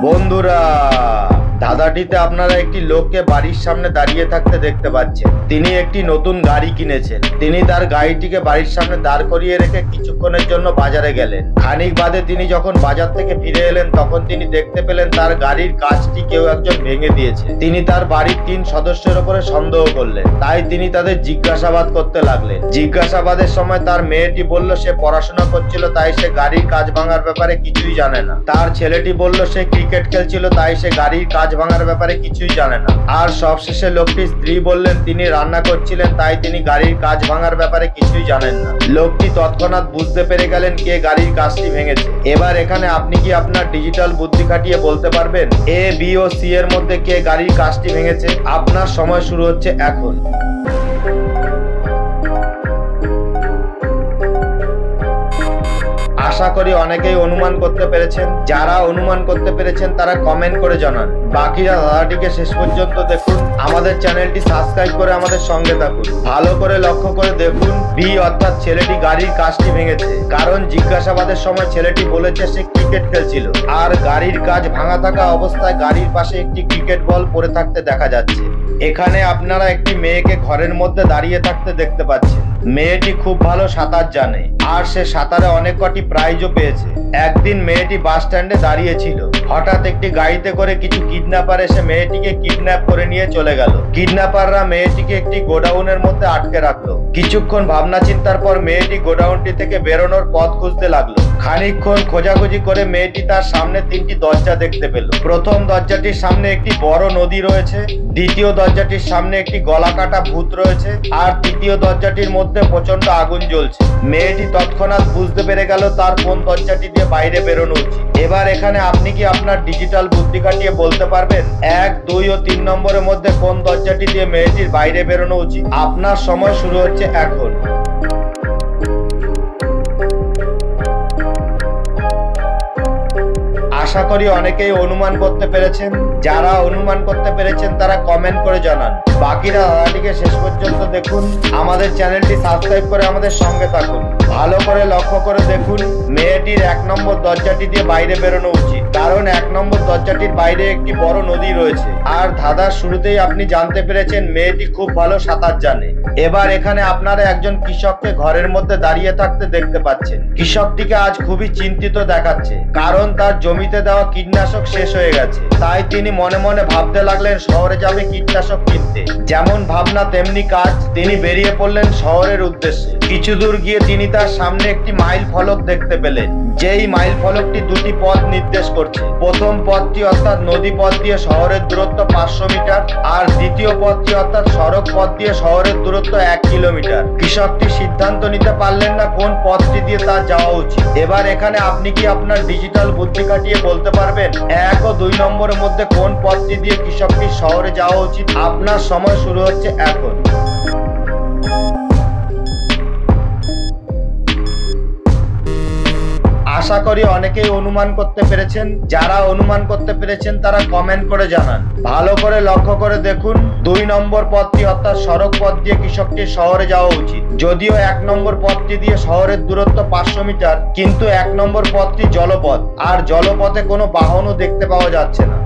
বন্ধুরা, ধাঁধাটিতে আপনারা একটি লোককে বাড়ির সামনে দাঁড়িয়ে থাকতে দেখতে পাচ্ছেন। তিনি একটি নতুন গাড়ি কিনেছেন। তিনি তার গাড়িটিকে বাড়ির সামনে দাঁড় করিয়ে রেখে কিছুক্ষণের জন্য বাজারে গেলেন। খানিক বাদে তিনি যখন বাজার থেকে ফিরে এলেন তখন তিনি দেখতে পেলেন তার গাড়ির কাঁচটি কেউ একজন ভেঙে দিয়েছে। তিনি তার বাড়ির 3 সদস্যের উপরে সন্দেহ করলেন। তাই তিনি তাদের জিজ্ঞাসাবাদ করতে লাগলেন। জিজ্ঞাসাবাদের সময় তার মেয়েটি বলল সে পড়াশোনা করছিল, তাই সে গাড়ির কাঁচ ভাঙার ব্যাপারে কিছুই জানে না। তার ছেলেটি বলল সে ক্রিকেট খেলছিল, তাই সে গাড়ির কাঁচ ভাঙার ব্যাপারে কিছুই জানে না। আর সবশেষে লোকটির স্ত্রী বললেন তিনি রান্না করছিলেন, তাই তিনি গাড়ির কাঁচ ভাঙার ব্যাপারে কিছুই জানেন না। লোকটি তৎক্ষণাৎ বুঝতে পেরে গেলেন কে গাড়ির কাঁচটি ভেঙেছে। এবার এখানে আপনি কি আপনার ডিজিটাল বুদ্ধি খাটিয়ে বলতে পারবেন এ, বি ও সি এর মধ্যে কে গাড়ির কাঁচটি ভেঙেছে? আপনার সময় শুরু হচ্ছে এখন। আশা করি অনেকেই অনুমান করতে পেরেছেন। যারা অনুমান করতে পেরেছেন তারা কমেন্ট করে জানান। বাকিরা ধাঁধাটিকে শেষ পর্যন্ত দেখুন। আমাদের চ্যানেলটি সাবস্ক্রাইব করে আমাদের সঙ্গে থাকুন। ভালো করে লক্ষ্য করে দেখুন, বি অর্থাৎ ছেলেটি গাড়ির কাঁচটি ভেঙেছে। কারণ জিজ্ঞাসাবাদের সময় ছেলেটি বলেছে সে ক্রিকেট খেলছিল, আর গাড়ির কাঁচ ভাঙা থাকা অবস্থায় গাড়ির পাশে একটি ক্রিকেট বল পড়ে থাকতে দেখা যাচ্ছে। এখানে আপনারা একটি মেয়েকে ঘরের মধ্যে দাঁড়িয়ে থাকতে দেখতে পাচ্ছেন। মেয়েটি খুব ভালো সাঁতার জানে, আর সে সাঁতারে অনেক কটি প্রাইজও পেয়েছে। একদিন মেয়েটি বাস স্ট্যান্ডে দাঁড়িয়ে ছিল। হঠাৎ একটি গাড়িতে করে কিছু কিডন্যাপার এসে মেয়েটিকে কিডন্যাপ করে নিয়ে চলে গেল। কিডন্যাপাররা মেয়েটিকে একটি গোডাউনের মধ্যে আটকে রাখলো। কিছুক্ষণ ভাবনা চিন্তার পর মেয়েটি গোডাউনটি থেকে বেরোনোর পথ খুঁজতে লাগলো। খানিকক্ষণ খোঁজাখুঁজি করে মেয়েটি তার সামনে 3টি দরজা দেখতে পেল। প্রথম দরজাটির সামনে একটি বড় নদী রয়েছে, দ্বিতীয় দরজাটির সামনে একটি গলা কাটা ভূত রয়েছে, আর তৃতীয় দরজাটির মধ্যে প্রচন্ড আগুন জ্বলছে। মেয়েটি তৎক্ষণাৎ বুঝতে পেরে গেল তার কোন দরজাটি দিয়ে বাইরে বেরোনো উচিত। এবার এখানে আপনি কি আপনার ডিজিটাল বুদ্ধি খাটিয়ে বলতে পারবেন 1, 2 ও 3 নম্বরের মধ্যে কোন দরজাটি দিয়ে মেয়েটির বাইরে বেরোনো উচিত? আপনার সময় শুরু হচ্ছে এখন। আশা করি অনেকেই অনুমান করতে পেরেছেন। যারা অনুমান করতে পেরেছেন তারা কমেন্ট করে জানান। বাকিরা ধাঁধাটিকে শেষ পর্যন্ত দেখুন। আমাদের চ্যানেলটি সাবস্ক্রাইব করে আমাদের সঙ্গে থাকুন। ভালো করে লক্ষ্য করে দেখুন, মেয়েটির 1 নম্বর দরজাটি দিয়ে বাইরে বেরোনো উচিত। কারণ 1 নম্বর দরজাটির বাইরে একটি বড় নদী রয়েছে। আর ধাঁধার শুরুতেই আপনি জানতে পেরেছেন মেয়েটি খুব ভালো সাঁতার জানে। এবার এখানে আপনারা একজন কৃষককে ঘরের মধ্যে দাঁড়িয়ে থাকতে দেখতে পাচ্ছেন। কৃষকটিকে আজ খুবই চিন্তিত দেখাচ্ছে, কারণ তার জমিতে দেওয়া কীটনাশক শেষ হয়ে গেছে। তাই তিনি মনে মনে ভাবতে লাগলেন শহরে যাবে কীটনাশক কিনতে। যেমন ভাবনা তেমনি কাজ, তিনি বেরিয়ে পড়লেন শহরের উদ্দেশ্যে। কিছু দূর গিয়ে তিনি তার সামনে একটি মাইল ফলক দেখতে পেলেন। যেই মাইল ফলকটি 2টি পথ নির্দেশ করছে। প্রথম পথটি অর্থাৎ নদী পথ দিয়ে শহরের দূরত্ব 500 মিটার, আর দ্বিতীয় পথটি অর্থাৎ সড়ক পথ দিয়ে শহরের দূরত্ব 1 কিলোমিটার। কৃষকটি সিদ্ধান্ত নিতে পারলেন না কোন পথটি দিয়ে তার যাওয়া উচিত। এবার এখানে আপনি কি আপনার ডিজিটাল বুদ্ধি খাটিয়ে বলতে পারবেন 1 ও 2 নম্বরের মধ্যে কোন পথটি দিয়ে কৃষকটির শহরে যাওয়া উচিত? আপনার সময় শুরু হচ্ছে এখন। আশা করি অনেকেই অনুমান করতে পেরেছেন। যারা অনুমান করতে পেরেছেন তারা কমেন্ট করে জানান। ভালো করে লক্ষ্য করে দেখুন, 2 নম্বর পথটি অর্থাৎ সড়ক পথ দিয়ে কৃষকটির শহরে যাওয়া উচিত। যদিও 1 নম্বর পথটি দিয়ে শহরের দূরত্ব 500 মিটার, কিন্তু 1 নম্বর পথটি জলপথ, আর জলপথে কোনো বাহনও দেখতে পাওয়া যাচ্ছে না।